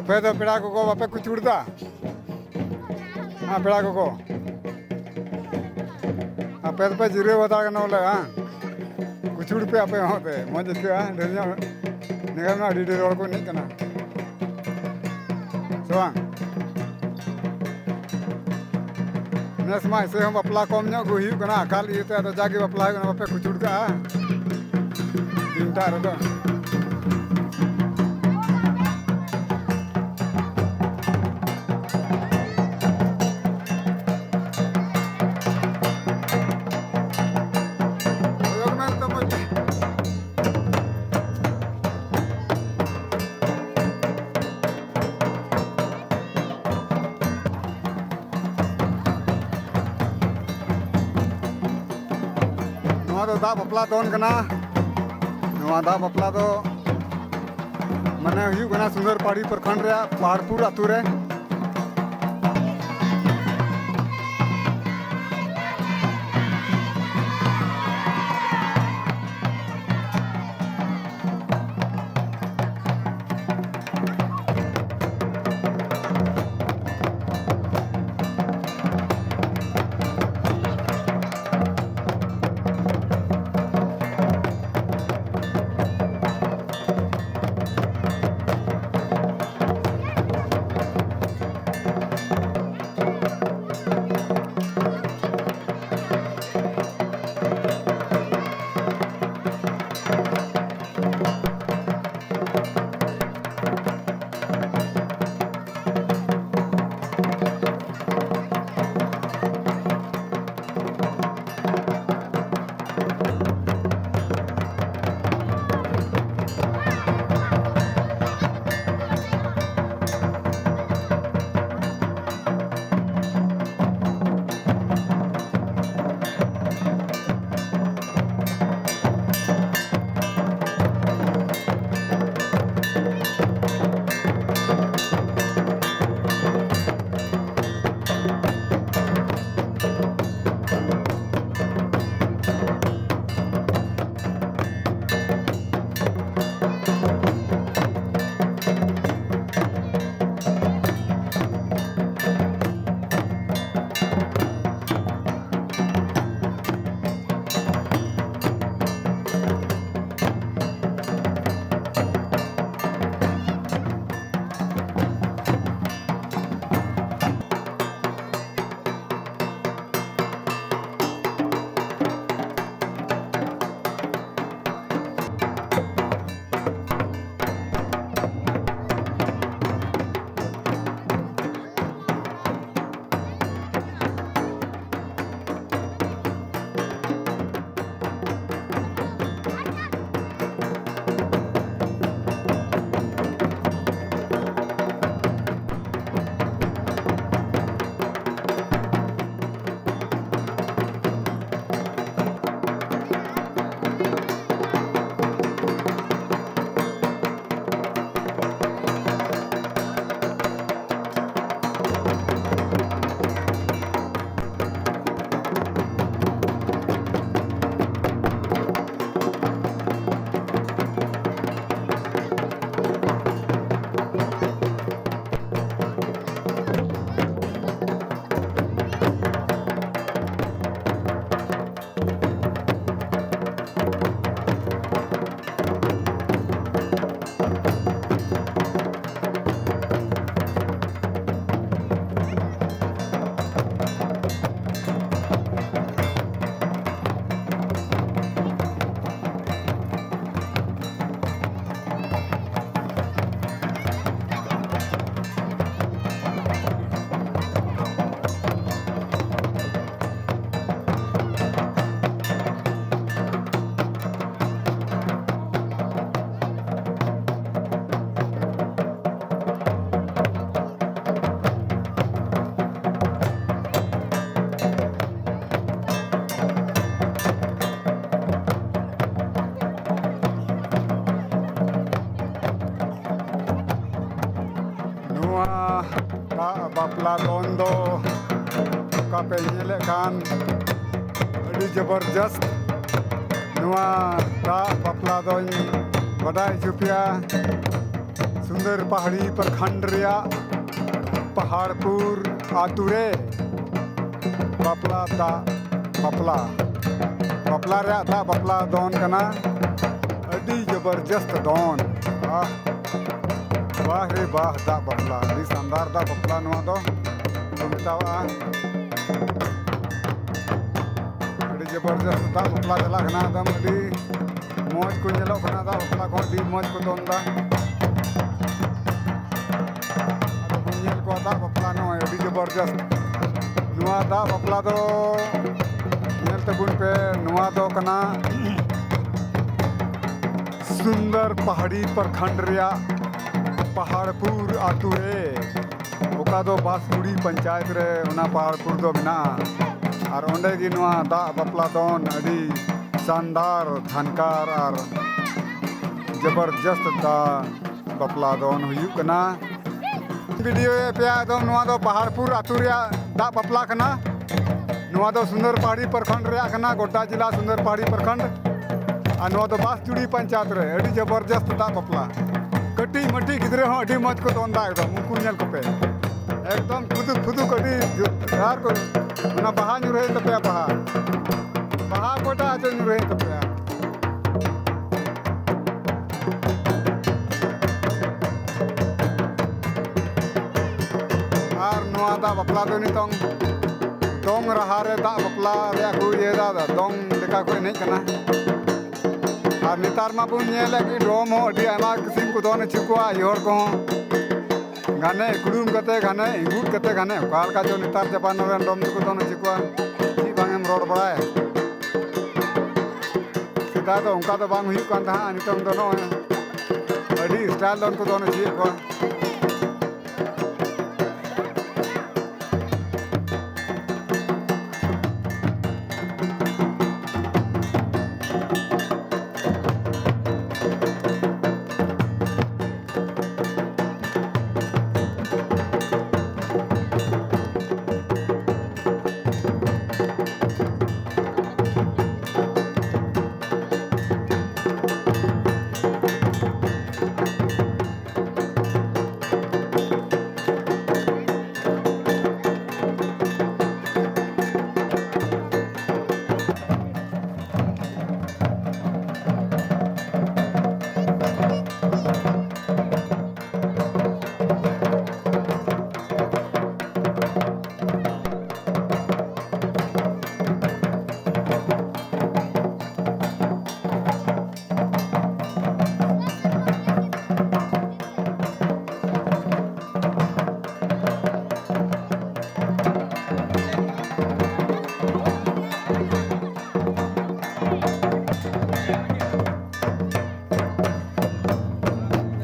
Apa itu peda koko apa kucurda? Peda koko. Apa itu pe jire bata kan oleh kucur pe apa yang hote? Mau jadi dunia negara mana di luar ko ni kana. Soang. Nes mai se hum bapla kom nya go hiu kana kali itu ada jagi bapla kana apa kucur ka. Dintar itu. दा बपलादोन कना दा बपला दो मने हुई कना सुंदरपहाड़ी प्रखंड रे पहाड़पुर अतु रे Bapladone do kape nyele kan adi jabardast nuwa da bapladone badai jupia sunderpahari प्रखंड reyak पहाड़पुर आतुरे बापला दा बापला बापला reyak दा बापला दोन कना अडी जबरजस्त दोन वाह रे वाह दा बापला अडी शानदार दा बापला नवा दो मेतावा अडी जबरजस्त दा बापला चला कना दम अडी मौज को ñelo कना दा बापला को अडी मौज को दोन दा ñel ko दा बापला नो अडी जबरजस्त नुआ दा बापला दो ñel तबुन पे नुआ दो कना sunderpahari प्रखंड reyak पहाड़पुर आतुरे ओका दो बांसजोरी पंचायत रे उना पहाड़पुर दो बिना और ओंडे गी नुआ दा बापला दोन अडी शानदार धनकार और जबरजस्त दा बापला दोन हुयु कना वीडियो पे दो नुआ दो पहाड़पुर आतु reyak दा बापला कना नुआ दो sunderpahari प्रखंड reyak कना गोड्डा जिला sunderpahari प्रखंड और नुआ दो बांसजोरी पंचायत रे अडी जबरजस्त दा बापला कटी मटी गिद्रे हो अडी मज को दोंदा एकदम मुकु ñel को पे एकदम खुदु खुदु कटी यार को ना बहा नु रहे तपया बहा कोटा आचो नु रहे तपया आर नुआ दा बापला दो नितोंग दोंग रहा रे दा बापला रे को ये दा दोंग लेका को नहीं कना और नितार मा बुन ñele कि ड्रोम हो अडी आमा किसिम को दोन चिकुआ योर को गाने कुडुम कते गाने इंगुट कते गाने काल का जो नितार जपान रे ड्रोम को दोन चिकुआ जी बांगेम रोड बड़ाए सीधा तो उनका तो बांग हुई कान था नितम दोनों अडी स्टाइल दोन को दोन जी को